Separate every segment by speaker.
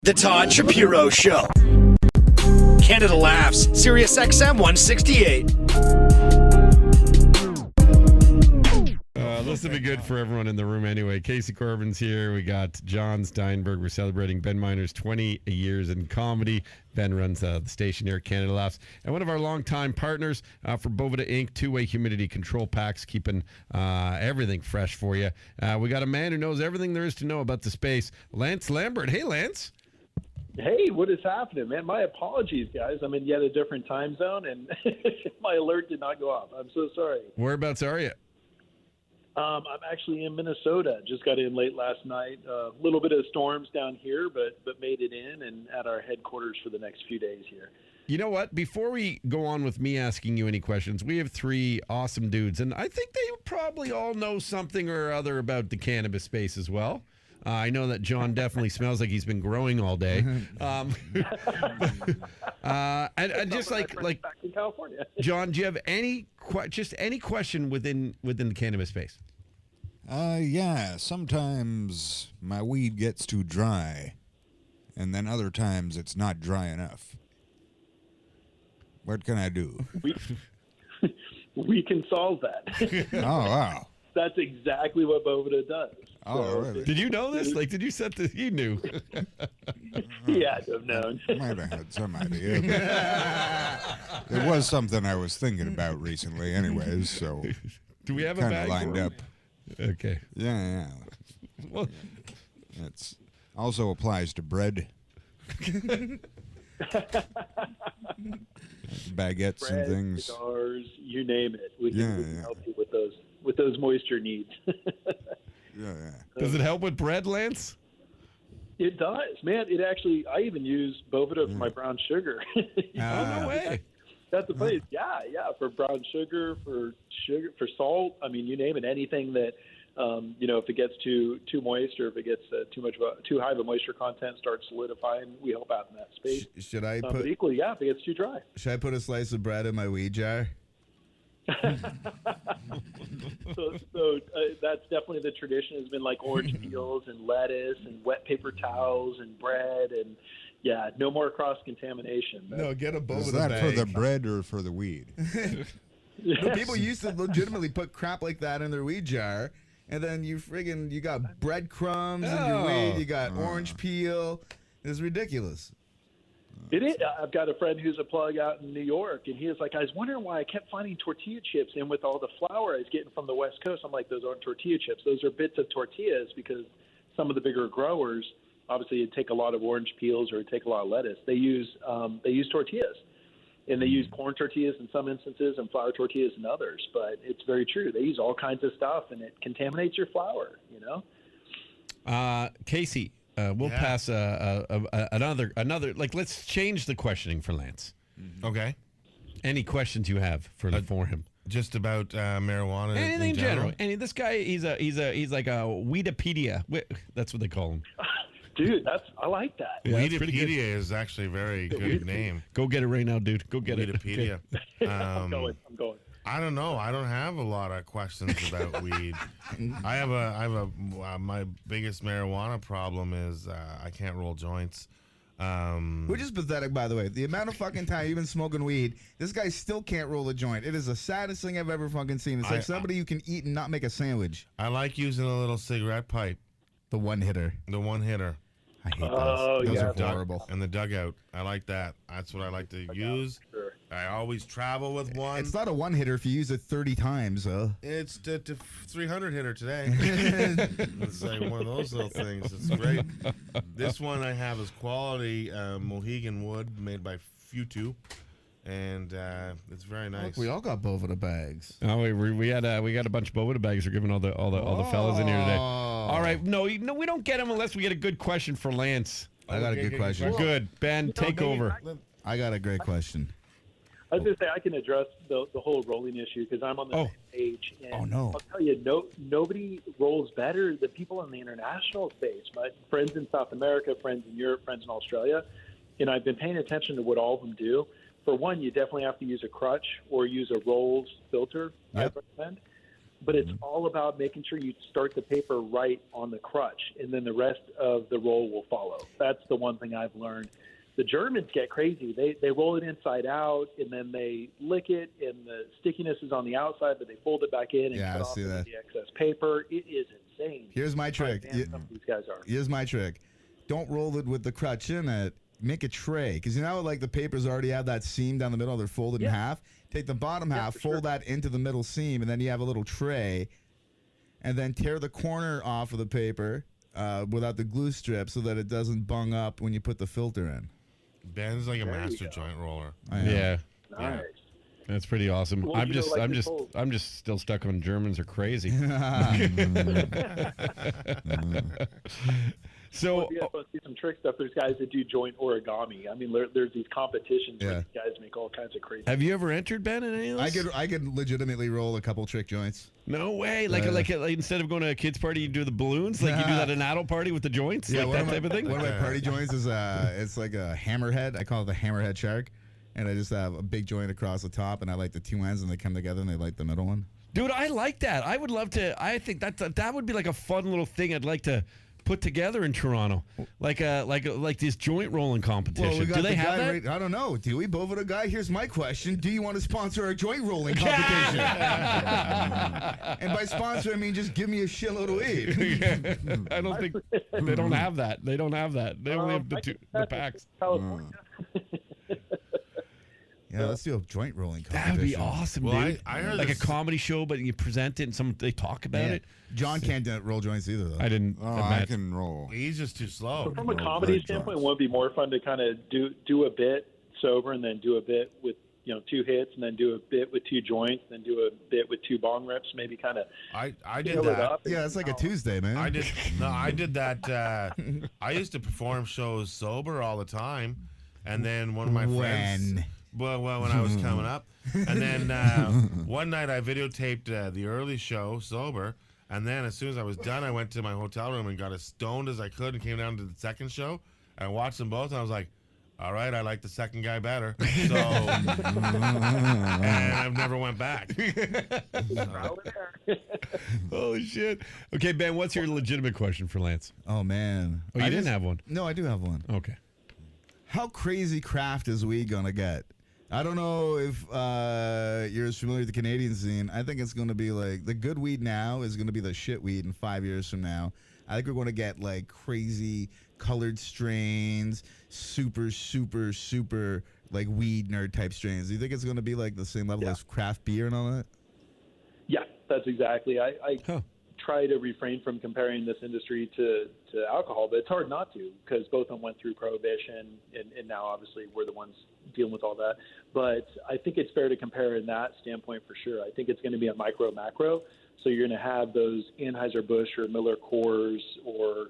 Speaker 1: The Todd Shapiro Show. Canada Laughs, SiriusXM 168.
Speaker 2: This will be good for everyone in the room anyway. Casey Corbin's here. We got John Steinberg. We're celebrating Ben Miner's 20 years in comedy. Ben runs the station here at Canada Laughs. And one of our longtime partners for Boveda Inc., two-way humidity control packs, keeping everything fresh for you. We got a man who knows everything there is to know about the space, Lance Lambert. Hey, Lance.
Speaker 3: Hey, what is happening, man? My apologies, guys. I'm in yet a different time zone, and my alert did not go off. I'm so sorry.
Speaker 2: Whereabouts are you?
Speaker 3: I'm actually in Minnesota. Just got in late last night. A little bit of storms down here, but made it in and at our headquarters for the next few days here.
Speaker 2: You know what? Before we go on with me asking you any questions, we have three awesome dudes, and I think they probably all know something or other about the cannabis space as well. I know that John definitely smells like he's been growing all day. And just like
Speaker 3: back in California.
Speaker 2: John, do you have any question within the cannabis space?
Speaker 4: Yeah. Sometimes my weed gets too dry, and then other times it's not dry enough. What can I do?
Speaker 3: We can solve that.
Speaker 4: Oh, wow.
Speaker 3: That's exactly what Boveda does.
Speaker 4: Oh, really?
Speaker 2: Did you know this? Like, did you set this? You knew.
Speaker 3: He had to have known.
Speaker 4: Might have had some idea. It was something I was thinking about recently anyways, so
Speaker 2: Do we have a
Speaker 4: kind
Speaker 2: bag
Speaker 4: of lined
Speaker 2: for
Speaker 4: up.
Speaker 2: him? Okay.
Speaker 4: Yeah.
Speaker 2: Well,
Speaker 4: It also applies to bread. Baguettes
Speaker 3: Bread,
Speaker 4: and things.
Speaker 3: cigars, you name it. We can
Speaker 4: Yeah.
Speaker 3: help you with those moisture needs.
Speaker 4: Yeah.
Speaker 2: does it help with bread, Lance?
Speaker 3: It does, man. It actually, I even use Boveda for my brown sugar.
Speaker 2: Oh, no way.
Speaker 3: That's the place. Yeah, for brown sugar, for salt. I mean, you name it. Anything that, if it gets too moist or if it gets too high of a moisture content, starts solidifying. We help out in that space.
Speaker 5: Should I
Speaker 3: But equally, if it gets too dry.
Speaker 5: Should I put a slice of bread in my weed jar?
Speaker 3: So that's definitely the tradition. Has been like orange peels and lettuce and wet paper towels and bread and no more cross contamination.
Speaker 5: No, get a bowl
Speaker 4: Is
Speaker 5: of the
Speaker 4: that
Speaker 5: bag.
Speaker 4: for the bread or for the weed?
Speaker 5: No, people used to legitimately put crap like that in their weed jar, and then you got breadcrumbs in your weed, you got orange peel. It's ridiculous.
Speaker 3: It is. I've got a friend who's a plug out in New York, and he was like, I was wondering why I kept finding tortilla chips in with all the flour I was getting from the West Coast. I'm like, those aren't tortilla chips. Those are bits of tortillas because some of the bigger growers, obviously, it'd take a lot of orange peels or it'd take a lot of lettuce. They use tortillas, and they use corn tortillas in some instances and flour tortillas in others. But it's very true. They use all kinds of stuff, and it contaminates your flour,
Speaker 2: Casey, we'll pass another. Like, let's change the questioning for Lance.
Speaker 6: Okay.
Speaker 2: Any questions you have for him?
Speaker 6: Just about marijuana.
Speaker 2: Anything
Speaker 6: in
Speaker 2: general. This guy, he's like a Weedopedia. That's what they call him.
Speaker 3: Dude, I like that.
Speaker 2: Yeah, that's pretty good.
Speaker 6: Weedopedia is actually a very good name.
Speaker 2: Go get it right now, dude. Go get
Speaker 6: Weedopedia.
Speaker 2: it.
Speaker 3: I'm going.
Speaker 6: I don't know. I don't have a lot of questions about weed. I have my biggest marijuana problem is I can't roll joints.
Speaker 5: Which is pathetic, by the way. The amount of fucking time you've been smoking weed, this guy still can't roll a joint. It is the saddest thing I've ever fucking seen. It's like somebody you can eat and not make a sandwich.
Speaker 6: I like using a little cigarette pipe.
Speaker 5: The one hitter.
Speaker 6: The one hitter.
Speaker 5: I hate those. Those are
Speaker 6: Dug-
Speaker 5: horrible.
Speaker 6: And the dugout. I like that. That's what I like to use.
Speaker 3: Sure.
Speaker 6: I always travel with one.
Speaker 5: It's not a one hitter if you use it 30 times.
Speaker 6: It's the 300 hitter today. It's like one of those little things. It's great. This one I have is quality Mohegan wood made by Futu, and it's very nice.
Speaker 5: Look, we all got Boveda bags.
Speaker 2: Oh, we got a bunch of Boveda bags. We're giving all the fellas in here today. All right, no, we don't get them unless we get a good question for Lance.
Speaker 5: I got a good question.
Speaker 2: Good, Ben, take over.
Speaker 5: I got a great question.
Speaker 3: I was going to say I can address the whole rolling issue because I'm on the same page. And
Speaker 5: no.
Speaker 3: I'll tell you, nobody rolls better than people in the international space. My friends in South America, friends in Europe, friends in Australia, and I've been paying attention to what all of them do. For one, you definitely have to use a crutch or use a rolls filter, I recommend. but it's all about making sure you start the paper right on the crutch, and then the rest of the roll will follow. That's the one thing I've learned. The Germans get crazy. They roll it inside out, and then they lick it, and the stickiness is on the outside, but they fold it back in and cut off the excess paper. It is insane.
Speaker 5: Here's my trick.
Speaker 3: Some of these guys are.
Speaker 5: Here's my trick. Don't roll it with the crutch in it. Make a tray. Because you know, like the papers already have that seam down the middle. They're folded in half. Take the bottom half, fold that into the middle seam, and then you have a little tray. And then tear the corner off of the paper without the glue strip so that it doesn't bung up when you put the filter in.
Speaker 6: Ben's like a master joint roller.
Speaker 2: Yeah.
Speaker 3: Nice.
Speaker 2: That's pretty awesome.
Speaker 3: Well,
Speaker 2: I'm
Speaker 3: like
Speaker 2: just still stuck on Germans are crazy. So
Speaker 3: if you guys want to see some trick stuff, there's guys that do joint origami. I mean, there's these competitions where these guys make all kinds of crazy.
Speaker 2: Have you ever entered, Ben, in any of those?
Speaker 5: I could legitimately roll a couple trick joints.
Speaker 2: No way. Like instead of going to a kid's party, you do the balloons. Like you do that at an adult party with the joints.
Speaker 5: Yeah,
Speaker 2: like that type of thing.
Speaker 5: One of my party joints is it's like a hammerhead. I call it the hammerhead shark, and I just have a big joint across the top, and I like the two ends, and they come together, and they light the middle one.
Speaker 2: Dude, I like that. I would love to. I think that would be like a fun little thing. I'd like to put together in Toronto, like this joint rolling competition.
Speaker 5: Well,
Speaker 2: do they have that?
Speaker 5: I don't know. Do we? Boveda guy. Here's my question: do you want to sponsor a joint rolling competition? And by sponsor, I mean just give me a shitload of weed.
Speaker 2: I don't think they don't have that. They don't have that. They only have the packs.
Speaker 3: California.
Speaker 5: Yeah, let's do a joint rolling competition.
Speaker 2: That would be awesome,
Speaker 6: Well,
Speaker 2: dude.
Speaker 6: I heard
Speaker 2: like
Speaker 6: this-
Speaker 2: a comedy show, but you present it and they talk about it.
Speaker 5: John can't roll joints either, though.
Speaker 2: I didn't.
Speaker 4: I can roll.
Speaker 6: He's just too slow.
Speaker 3: From a comedy standpoint, it would be more fun to kind of do a bit sober and then do a bit with 2 hits and then do a bit with 2 joints, then do a bit with 2 bong rips, maybe kind of.
Speaker 6: I did that.
Speaker 5: Yeah, it's like a Tuesday, man.
Speaker 6: I did that. I used to perform shows sober all the time, and then one of my friends. Well, when I was coming up, and then one night I videotaped the early show sober, and then as soon as I was done, I went to my hotel room and got as stoned as I could and came down to the second show and watched them both, and I was like, all right, I like the second guy better. So, and I've never went back.
Speaker 2: Oh, shit. Okay, Ben, what's your legitimate question for Lance?
Speaker 5: Oh, man.
Speaker 2: Oh, you didn't have one?
Speaker 5: No, I do have one.
Speaker 2: Okay.
Speaker 5: How crazy craft is weed going to get? I don't know if you're as familiar with the Canadian scene. I think it's going to be like the good weed now is going to be the shit weed in 5 years from now. I think we're going to get like crazy colored strains, super like weed nerd type strains. Do you think it's going to be like the same level as craft beer and all that?
Speaker 3: Yeah, that's exactly. I try to refrain from comparing this industry to alcohol, but it's hard not to because both of them went through prohibition, and now obviously we're the ones dealing with all that. But I think it's fair to compare in that standpoint for sure. I think it's going to be a micro-macro. So you're going to have those Anheuser-Busch or Miller Coors or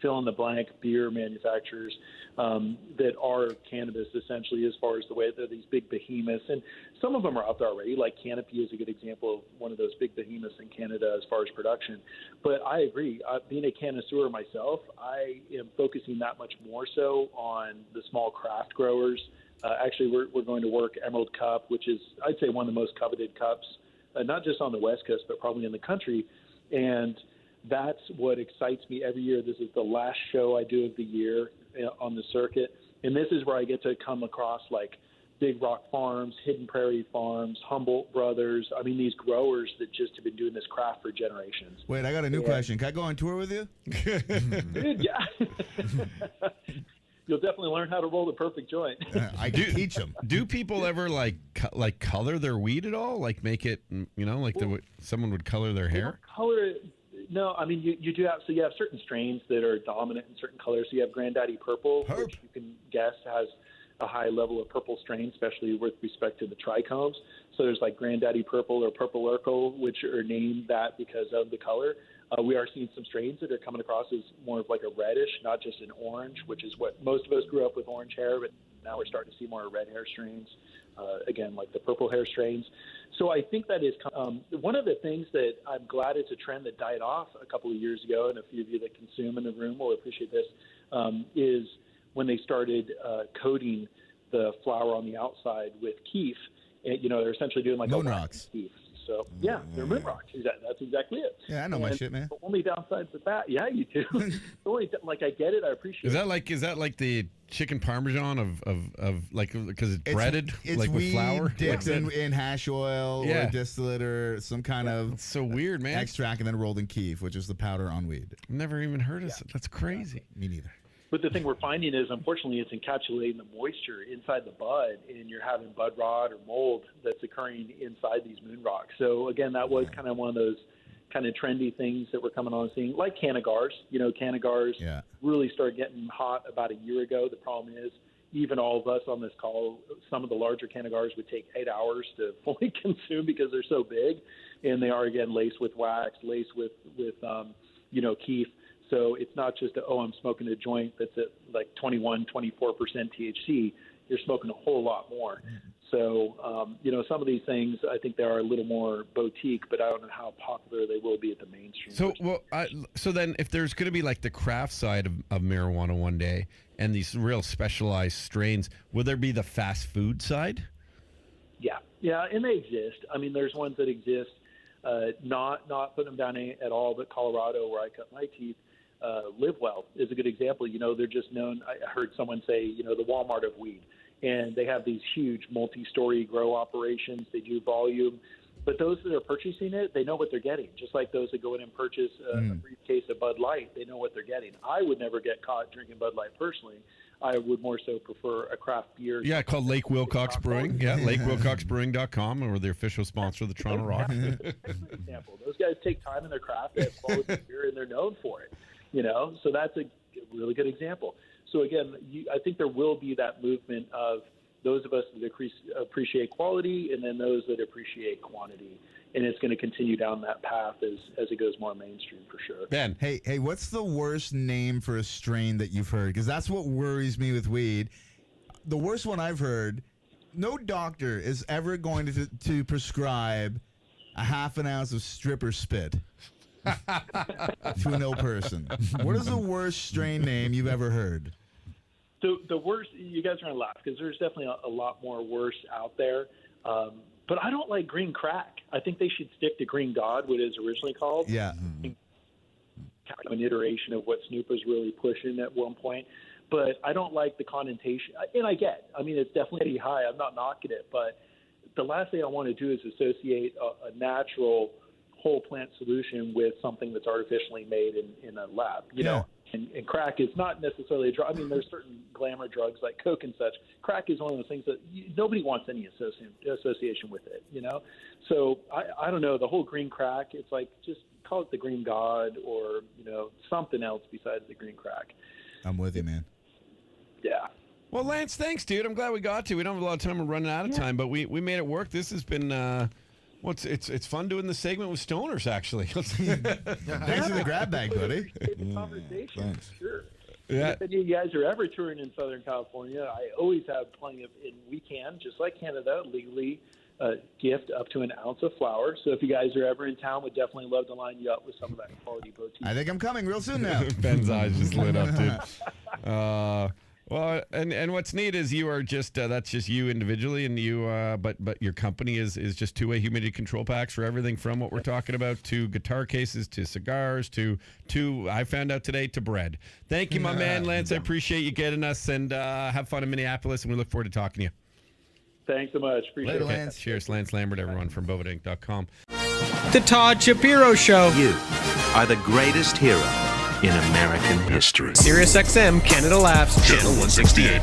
Speaker 3: fill in the blank beer manufacturers that are cannabis essentially, as far as the way they're these big behemoths. And some of them are out there already, like Canopy is a good example of one of those big behemoths in Canada as far as production. But I agree. Being a connoisseur myself, I am focusing that much more so on the small craft growers. Actually, we're going to work Emerald Cup, which is, I'd say, one of the most coveted cups, not just on the West Coast, but probably in the country. And that's what excites me every year. This is the last show I do of the year on the circuit. And this is where I get to come across like Big Rock Farms, Hidden Prairie Farms, Humboldt Brothers. I mean, these growers that just have been doing this craft for generations.
Speaker 5: Wait, I got a new question. Can I go on tour with you?
Speaker 3: Dude, yeah. You'll definitely learn how to roll the perfect joint.
Speaker 5: I can teach them.
Speaker 2: Do people ever like color their weed at all? Like make it, like someone would color their hair?
Speaker 3: Color it. No, I mean, you do have, so you have certain strains that are dominant in certain colors. So you have Granddaddy Purple, which you can guess has a high level of purple strain, especially with respect to the trichomes. So there's like Granddaddy Purple or Purple Urkel, which are named that because of the color. We are seeing some strains that are coming across as more of like a reddish, not just an orange, which is what most of us grew up with orange hair, but now we're starting to see more red hair strains, again, like the purple hair strains. So I think that is one of the things that I'm glad it's a trend that died off a couple of years ago, and a few of you that consume in the room will appreciate this, is when they started coating the flower on the outside with keef. They're essentially doing like
Speaker 5: Moon
Speaker 3: a
Speaker 5: rocks.
Speaker 3: keef. So yeah, they're moon rocks. That's exactly it.
Speaker 5: Yeah, I know my shit, man.
Speaker 3: The only downside with that, yeah, you do. The only, like, I get it, I appreciate it.
Speaker 2: Is that like the chicken parmesan of like, because it's breaded,
Speaker 5: it's
Speaker 2: like with flour
Speaker 5: dipped in hash oil or distillate or some kind of
Speaker 2: it's so weird, man.
Speaker 5: extract, and then rolled in keef, which is the powder on weed.
Speaker 2: Never even heard of it. That's crazy.
Speaker 5: Me neither.
Speaker 3: But the thing we're finding is, unfortunately, it's encapsulating the moisture inside the bud, and you're having bud rot or mold that's occurring inside these moon rocks. So, again, that was kind of one of those kind of trendy things that we're coming on seeing, like cannagars. Cannagars really started getting hot about a year ago. The problem is, even all of us on this call, some of the larger cannagars would take 8 hours to fully consume because they're so big, and they are, again, laced with wax, laced with keef. So it's not just I'm smoking a joint that's at like 21, 24% THC. You're smoking a whole lot more. So, some of these things, I think they are a little more boutique, but I don't know how popular they will be at the mainstream.
Speaker 2: So then if there's going to be like the craft side of marijuana one day and these real specialized strains, will there be the fast food side?
Speaker 3: Yeah, and they exist. I mean, there's ones that exist, not putting them down at all, but Colorado, where I cut my teeth, Live Well is a good example. They're just known. I heard someone say, the Walmart of weed, and they have these huge multi-story grow operations. They do volume, but those that are purchasing it, they know what they're getting. Just like those that go in and purchase a briefcase of Bud Light, they know what they're getting. I would never get caught drinking Bud Light personally. I would more so prefer a craft beer.
Speaker 2: Yeah, called Lake Wilcox Brewing. Yeah, lakewilcoxbrewing.com, or the official sponsor of the Toronto Rock.
Speaker 3: Excellent example. Those guys take time in their craft. They have quality beer, and they're known for it. So that's a really good example. So again, I think there will be that movement of those of us that appreciate quality, and then those that appreciate quantity, and it's going to continue down that path as it goes more mainstream for sure.
Speaker 2: Ben,
Speaker 5: hey, what's the worst name for a strain that you've heard? Because that's what worries me with weed. The worst one I've heard: no doctor is ever going to prescribe a half an ounce of stripper spit to an ill person. What is the worst strain name you've ever heard?
Speaker 3: The worst, you guys are going to laugh because there's definitely a lot more worse out there. But I don't like green crack. I think they should stick to Green God, what it is originally called.
Speaker 5: Yeah.
Speaker 3: Kind of an iteration of what Snoop was really pushing at one point. But I don't like the connotation. And it's definitely high. I'm not knocking it. But the last thing I want to do is associate a natural whole plant solution with something that's artificially made in a lab, you know, and crack is not necessarily a drug. I mean, there's certain glamour drugs like Coke and such. Crack is one of those things that nobody wants any association with it, So I don't know, the whole green crack, it's like, just call it the Green God or, something else besides the green crack.
Speaker 5: I'm with you, man.
Speaker 3: Yeah.
Speaker 2: Well, Lance, thanks, dude. I'm glad we got to. We don't have a lot of time. We're running out of time, but we made it work. This has been it's fun doing the segment with stoners, actually.
Speaker 5: Thanks for the grab bag, buddy.
Speaker 3: Conversation,
Speaker 4: thanks.
Speaker 3: sure.
Speaker 2: Yeah.
Speaker 3: If any of you guys are ever touring in Southern California, I always have plenty of, and we can, just like Canada, legally gift up to an ounce of flour. So if you guys are ever in town, we'd definitely love to line you up with some of that quality boutique.
Speaker 5: I think I'm coming real soon now.
Speaker 2: Ben's eyes just lit up, dude. Well, and what's neat is you are just that's just you individually, and you but your company is just two-way humidity control packs for everything from what we're talking about to guitar cases to cigars to I found out today to bread. Thank you, my man, Lance. I appreciate you getting us, and have fun in Minneapolis, and we look forward to talking to you.
Speaker 3: Thanks so much. Appreciate it.
Speaker 5: Lance.
Speaker 2: Cheers, Lance Lambert, everyone from bovedainc.com.
Speaker 1: The Todd Shapiro Show.
Speaker 7: You are the greatest hero in American history.
Speaker 1: SiriusXM Canada Laughs Channel 168.